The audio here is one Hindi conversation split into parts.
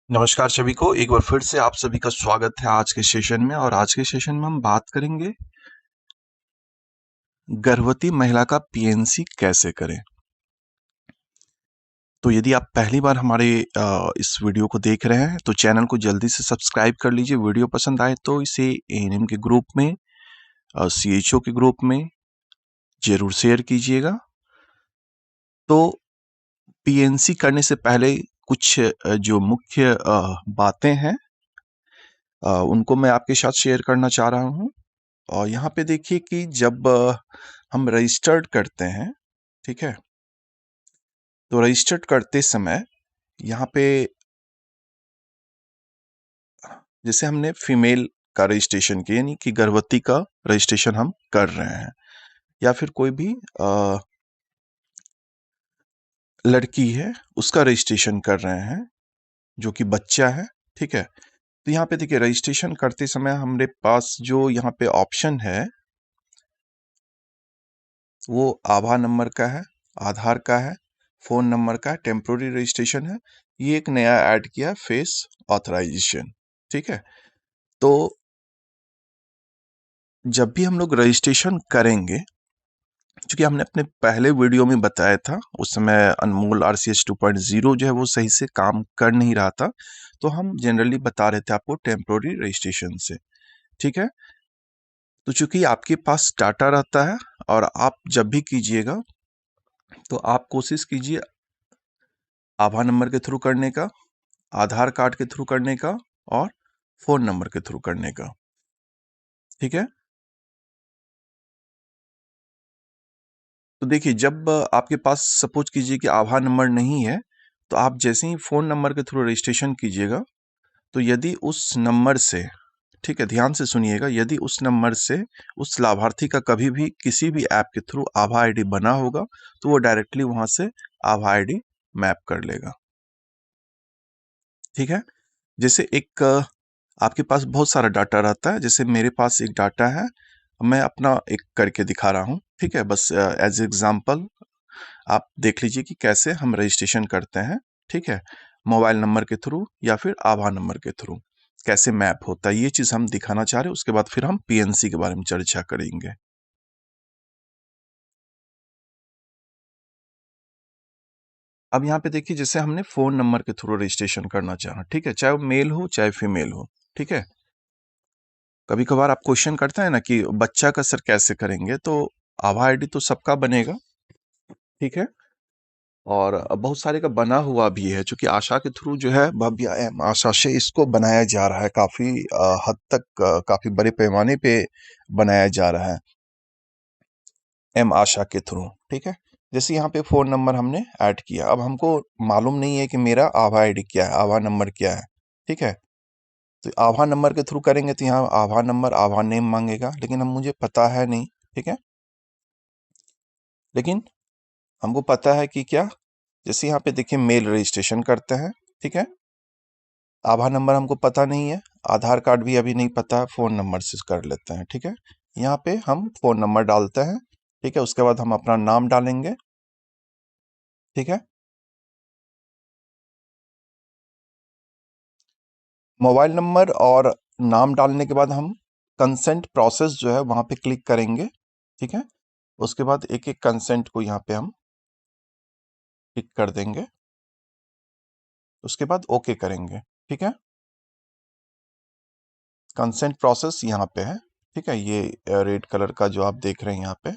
नमस्कार सभी को एक बार फिर से आप सभी का स्वागत है आज के सेशन में। और आज के सेशन में हम बात करेंगे गर्भवती महिला का पीएनसी कैसे करें। तो यदि आप पहली बार हमारे इस वीडियो को देख रहे हैं तो चैनल को जल्दी से सब्सक्राइब कर लीजिए। वीडियो पसंद आए तो इसे एएनएम के ग्रुप में, सीएचओ के ग्रुप में जरूर शेयर कीजिएगा। तो पीएनसी करने से पहले कुछ जो मुख्य बातें हैं उनको मैं आपके साथ शेयर करना चाह रहा हूं। और यहाँ पे देखिए कि जब हम रजिस्टर्ड करते हैं, ठीक है, तो रजिस्टर्ड करते समय यहाँ पे जैसे हमने फीमेल का रजिस्ट्रेशन किया, यानी कि गर्भवती का रजिस्ट्रेशन हम कर रहे हैं, या फिर कोई भी लड़की है उसका रजिस्ट्रेशन कर रहे हैं जो कि बच्चा है, ठीक है। तो यहाँ पे देखिए रजिस्ट्रेशन करते समय हमारे पास जो यहाँ पे ऑप्शन है वो आभा नंबर का है, आधार का है, फोन नंबर का है, टेम्पोररी रजिस्ट्रेशन है। ये एक नया ऐड किया फेस ऑथराइजेशन, ठीक है। तो जब भी हम लोग रजिस्ट्रेशन करेंगे, क्योंकि हमने अपने पहले वीडियो में बताया था उस समय अनमोल RCH 2.0 जो है वो सही से काम कर नहीं रहा था, तो हम जनरली बता रहे थे आपको टेम्पोररी रजिस्ट्रेशन से, ठीक है। तो चूंकि आपके पास डाटा रहता है और आप जब भी कीजिएगा तो आप कोशिश कीजिए आभा नंबर के थ्रू करने का, आधार कार्ड के थ्रू करने का और फोन नंबर के थ्रू करने का, ठीक है। तो देखिए जब आपके पास सपोज कीजिए कि आभा नंबर नहीं है, तो आप जैसे ही फोन नंबर के थ्रू रजिस्ट्रेशन कीजिएगा, तो यदि उस नंबर से, ठीक है, ध्यान से सुनिएगा, यदि उस नंबर से उस लाभार्थी का कभी भी किसी भी ऐप के थ्रू आभा आईडी बना होगा तो वो डायरेक्टली वहां से आभा आईडी मैप कर लेगा, ठीक है। जैसे एक आपके पास बहुत सारा डाटा रहता है, जैसे मेरे पास एक डाटा है, मैं अपना एक करके दिखा रहा हूँ, ठीक है। बस एज एग्जाम्पल आप देख लीजिए कि कैसे हम रजिस्ट्रेशन करते हैं, ठीक है, मोबाइल नंबर के थ्रू या फिर आभा नंबर के थ्रू कैसे मैप होता है, ये चीज हम दिखाना चाह रहे हैं। उसके बाद फिर हम पीएनसी के बारे में चर्चा करेंगे। अब यहाँ पे देखिए जैसे हमने फोन नंबर के थ्रू रजिस्ट्रेशन करना चाहा, ठीक है, चाहे वो मेल हो चाहे फीमेल हो, ठीक है। कभी कभार आप क्वेश्चन करते हैं ना कि बच्चा का सर कैसे करेंगे, तो आभा आईडी तो सबका बनेगा, ठीक है। और बहुत सारे का बना हुआ भी है, क्योंकि आशा के थ्रू जो है भव्य एम आशा से इसको बनाया जा रहा है, काफी हद तक काफी बड़े पैमाने पे बनाया जा रहा है एम आशा के थ्रू, ठीक है। जैसे यहाँ पे फोन नंबर हमने ऐड किया, अब हमको मालूम नहीं है कि मेरा आभा आईडी क्या है, आभा नंबर क्या है, ठीक है। तो आभा नंबर के थ्रू करेंगे तो यहाँ आभा नंबर आभा नेम मांगेगा, लेकिन हम मुझे पता है नहीं, ठीक है। लेकिन हमको पता है कि क्या, जैसे यहाँ पे देखिए मेल रजिस्ट्रेशन करते हैं, ठीक है। आभा नंबर हमको पता नहीं है, आधार कार्ड भी अभी नहीं पता है, फोन नंबर से कर लेते हैं, ठीक है। यहाँ पे हम फोन नंबर डालते हैं, ठीक है। उसके बाद हम अपना नाम डालेंगे, ठीक है। मोबाइल नंबर और नाम डालने के बाद हम कंसेंट प्रोसेस जो है वहां पे क्लिक करेंगे, ठीक है। उसके बाद एक एक कंसेंट को यहाँ पे हम क्लिक कर देंगे, उसके बाद ओके करेंगे, ठीक है। कंसेंट प्रोसेस यहाँ पे है, ठीक है। ये रेड कलर का जो आप देख रहे हैं यहाँ पे,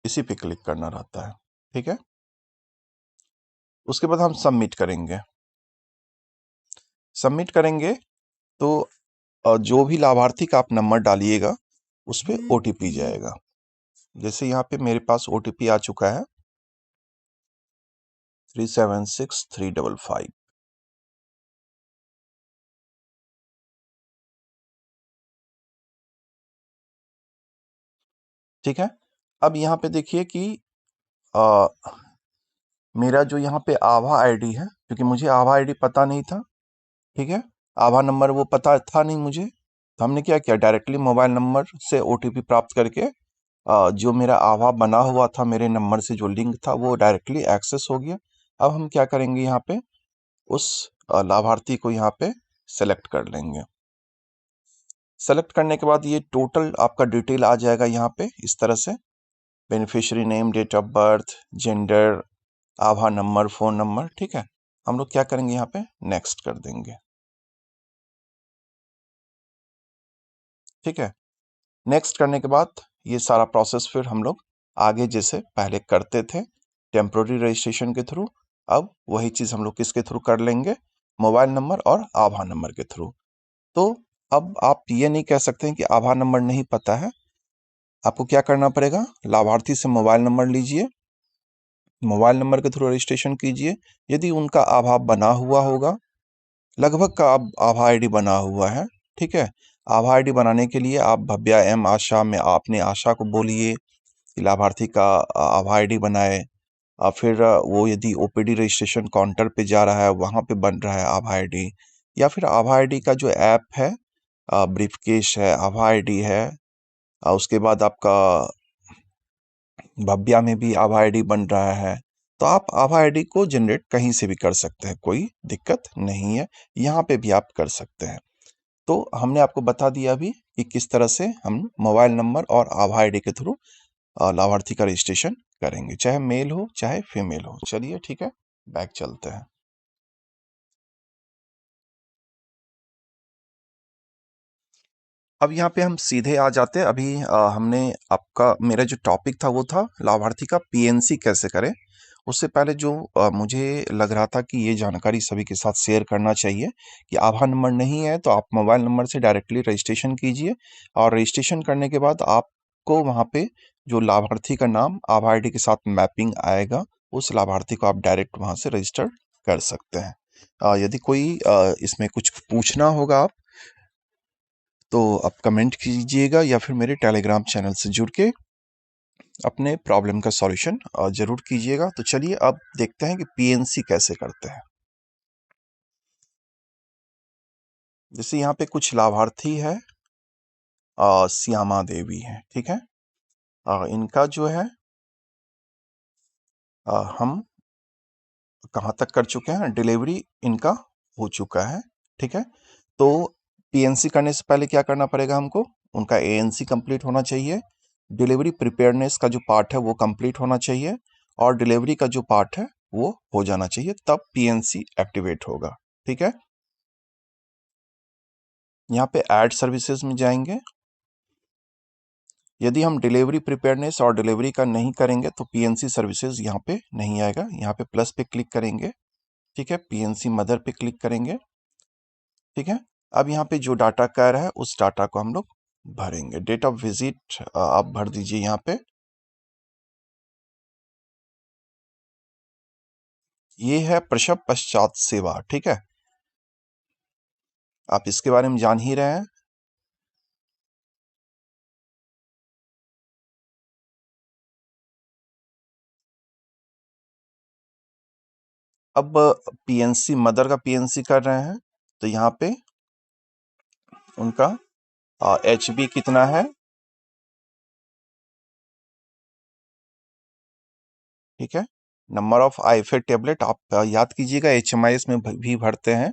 इसी पे क्लिक करना रहता है, ठीक है। उसके बाद हम सबमिट करेंगे। सबमिट करेंगे तो जो भी लाभार्थी का आप नंबर डालिएगा उस पर ओटीपी जाएगा। जैसे यहाँ पे मेरे पास ओटीपी आ चुका है 376355, ठीक है। अब यहाँ पे देखिए कि आ, मेरा जो यहाँ पे आभा आईडी है, क्योंकि मुझे आभा आईडी पता नहीं था, ठीक है, आभा नंबर वो पता था नहीं मुझे, तो हमने क्या किया, डायरेक्टली मोबाइल नंबर से ओटीपी प्राप्त करके जो मेरा आभा बना हुआ था मेरे नंबर से जो लिंक था वो डायरेक्टली एक्सेस हो गया। अब हम क्या करेंगे, यहाँ पे उस लाभार्थी को यहाँ पे सेलेक्ट कर लेंगे। सेलेक्ट करने के बाद ये टोटल आपका डिटेल आ जाएगा यहाँ पे इस तरह से, beneficiary name, date of birth, gender, Aadhaar number, phone number. ठीक है, हम लोग क्या करेंगे यहाँ पे नेक्स्ट कर देंगे। ठीक है, नेक्स्ट करने के बाद ये सारा प्रोसेस फिर हम लोग आगे जैसे पहले करते थे टेम्प्रोरी रजिस्ट्रेशन के थ्रू, अब वही चीज हम लोग किसके थ्रू कर लेंगे, मोबाइल नंबर और आधार नंबर के थ्रू। तो अब आप ये नहीं कह सकते हैं कि आधार नंबर नहीं पता है, आपको क्या करना पड़ेगा, लाभार्थी से मोबाइल नंबर लीजिए, मोबाइल नंबर के थ्रू रजिस्ट्रेशन कीजिए। यदि उनका आभा बना हुआ होगा, लगभग का आभा आईडी बना हुआ है, ठीक है, आभा आईडी बनाने के लिए आप भव्या एम आशा में आपने आशा को बोलिए कि लाभार्थी का आभा आईडी बनाए। फिर वो यदि ओपीडी रजिस्ट्रेशन काउंटर पे जा रहा है, वहां पे बन रहा है आभा आईडी, या फिर आभा आईडी का जो ऐप है, ब्रीफकेस है, आभा आईडी है, उसके बाद आपका भव्या में भी आभा आईडी बन रहा है, तो आप आभा आईडी को जनरेट कहीं से भी कर सकते हैं, कोई दिक्कत नहीं है, यहाँ पे भी आप कर सकते हैं। तो हमने आपको बता दिया अभी कि किस तरह से हम मोबाइल नंबर और आभा आईडी के थ्रू लाभार्थी का रजिस्ट्रेशन करेंगे, चाहे मेल हो चाहे फीमेल हो। चलिए ठीक है, बैक चलते हैं। अब यहाँ पे हम सीधे आ जाते हैं। अभी हमने आपका मेरा जो टॉपिक था वो था लाभार्थी का पीएनसी कैसे करें। उससे पहले जो मुझे लग रहा था कि ये जानकारी सभी के साथ शेयर करना चाहिए कि आधार नंबर नहीं है तो आप मोबाइल नंबर से डायरेक्टली रजिस्ट्रेशन कीजिए, और रजिस्ट्रेशन करने के बाद आपको वहाँ पे जो लाभार्थी का नाम आधार आईडी के साथ मैपिंग आएगा, उस लाभार्थी को आप डायरेक्ट वहाँ से रजिस्टर कर सकते हैं। यदि कोई इसमें कुछ पूछना होगा आप तो आप कमेंट कीजिएगा, या फिर मेरे टेलीग्राम चैनल से जुड़ के अपने प्रॉब्लम का सॉल्यूशन जरूर कीजिएगा। तो चलिए अब देखते हैं कि पीएनसी कैसे करते हैं। जैसे यहाँ पे कुछ लाभार्थी है, श्यामा देवी है, ठीक है, इनका जो है हम कहाँ तक कर चुके हैं, डिलीवरी इनका हो चुका है, ठीक है। तो पीएनसी करने से पहले क्या करना पड़ेगा हमको, उनका एएनसी कंप्लीट होना चाहिए, डिलीवरी प्रिपेयरनेस का जो पार्ट है वो कंप्लीट होना चाहिए, और डिलीवरी का जो पार्ट है वो हो जाना चाहिए, तब पीएनसी एक्टिवेट होगा, ठीक है। यहाँ पे ऐड सर्विसेज में जाएंगे। यदि हम डिलीवरी प्रिपेयरनेस और डिलीवरी का नहीं करेंगे तो पीएनसी सर्विसेज यहाँ पे नहीं आएगा। यहाँ पे प्लस पे क्लिक करेंगे, ठीक है, पीएनसी मदर पे क्लिक करेंगे, ठीक है। अब यहाँ पे जो डाटा कह रहा है उस डाटा को हम लोग भरेंगे। डेट ऑफ विजिट आप भर दीजिए यहाँ पे। ये है प्रसव पश्चात सेवा, ठीक है, आप इसके बारे में जान ही रहे हैं। अब पीएनसी मदर का पीएनसी कर रहे हैं, तो यहाँ पे उनका एचबी कितना है, ठीक है, नंबर ऑफ आईफे टेबलेट आप याद कीजिएगा, एचएमआईएस में भी भरते हैं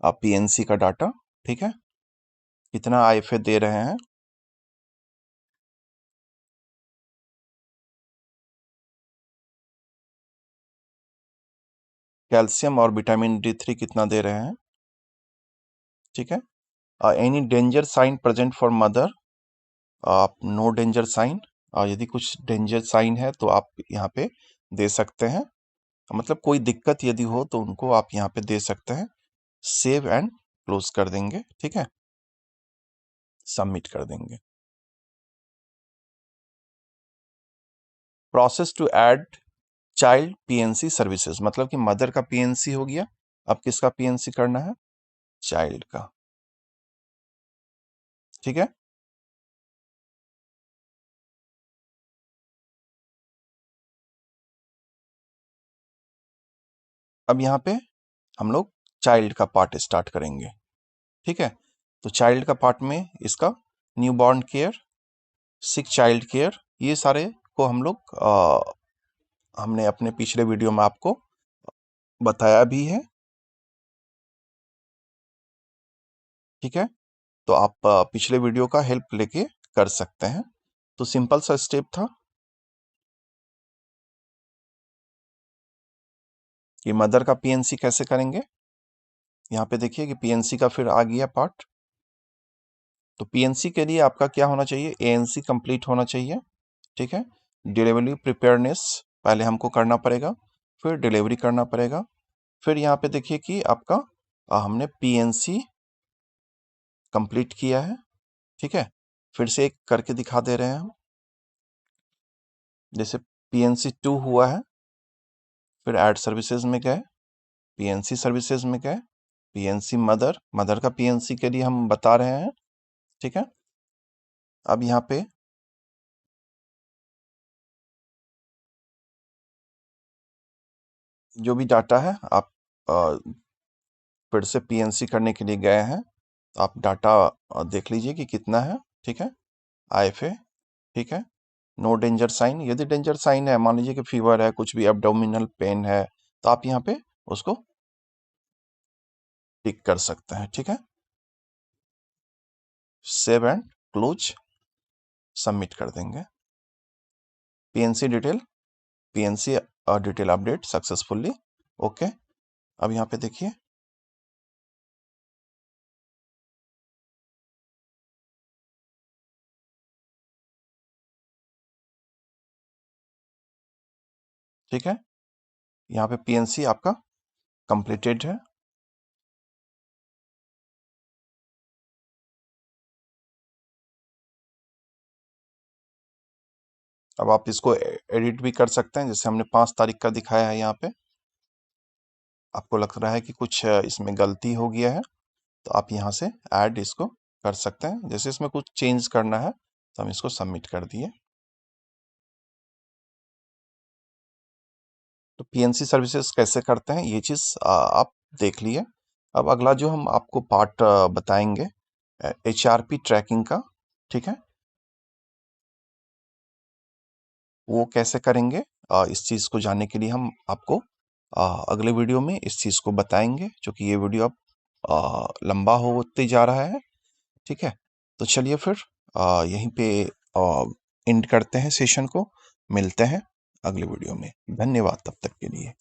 आप पीएनसी का डाटा, ठीक है, कितना आईफे दे रहे हैं। कैल्शियम और विटामिन D3 कितना दे रहे हैं, ठीक है। Any danger sign present for mother, आप नो डेंजर साइन, यदि कुछ डेंजर साइन है तो आप यहाँ पे दे सकते हैं, मतलब कोई दिक्कत यदि हो तो उनको आप यहाँ पे दे सकते हैं। सेव एंड क्लोज कर देंगे, ठीक है, सबमिट कर देंगे। Process to add child PNC services, मतलब कि मदर का पीएनसी हो गया, अब किसका पीएनसी करना है, चाइल्ड का, ठीक है। अब यहाँ पे हम लोग चाइल्ड का पार्ट स्टार्ट करेंगे, ठीक है। तो चाइल्ड का पार्ट में इसका न्यूबॉर्न केयर, सिक चाइल्ड केयर, ये सारे को हम लोग हमने अपने पिछले वीडियो में आपको बताया भी है। ठीक है, तो आप पिछले वीडियो का हेल्प लेके कर सकते हैं। तो सिंपल सा स्टेप था कि मदर का पीएनसी कैसे करेंगे। यहाँ पे देखिए कि पीएनसी का फिर आ गया पार्ट। तो पीएनसी के लिए आपका क्या होना चाहिए, एएनसी कंप्लीट होना चाहिए। ठीक है, डिलीवरी प्रिपेयरनेस पहले हमको करना पड़ेगा, फिर डिलीवरी करना पड़ेगा। फिर यहाँ पे देखिए कि आपका हमने पीएनसी कंप्लीट किया है। ठीक है, फिर से एक करके दिखा दे रहे हैं हम। जैसे पीएनसी 2 हुआ है, फिर ऐड सर्विसेज में गए, पीएनसी सर्विसेज में गए, पीएनसी मदर का पीएनसी के लिए हम बता रहे हैं। ठीक है, अब यहाँ पे जो भी डाटा है आप फिर से पीएनसी करने के लिए गए हैं, तो आप डाटा देख लीजिए कि कितना है। ठीक है, आईएफए। ठीक है, नो डेंजर साइन। यदि डेंजर साइन है, मान लीजिए कि फीवर है, कुछ भी एब्डोमिनल पेन है, तो आप यहाँ पे उसको टिक कर सकते हैं। ठीक है, सेव एंड क्लोज, सबमिट कर देंगे। PNC detail, PNC detail update successfully. Okay, अब यहाँ पे देखिए ठीक है, यहाँ पे पीएनसी आपका कंप्लीटेड है। अब आप इसको एडिट भी कर सकते हैं, जैसे हमने 5 तारीख का दिखाया है। यहाँ पे आपको लग रहा है कि कुछ इसमें गलती हो गया है, तो आप यहाँ से ऐड इसको कर सकते हैं। जैसे इसमें कुछ चेंज करना है, तो हम इसको सबमिट कर दिए। तो पीएनसी सर्विसेज कैसे करते हैं, ये चीज़ आप देख लिए। अब अगला जो हम आपको पार्ट बताएंगे एचआरपी ट्रैकिंग का। ठीक है, वो कैसे करेंगे, इस चीज़ को जानने के लिए हम आपको अगले वीडियो में इस चीज़ को बताएंगे, क्योंकि ये वीडियो अब लंबा होते जा रहा है। ठीक है, तो चलिए फिर यहीं पे एंड करते हैं सेशन को। मिलते हैं अगले वीडियो में। धन्यवाद तब तक के लिए।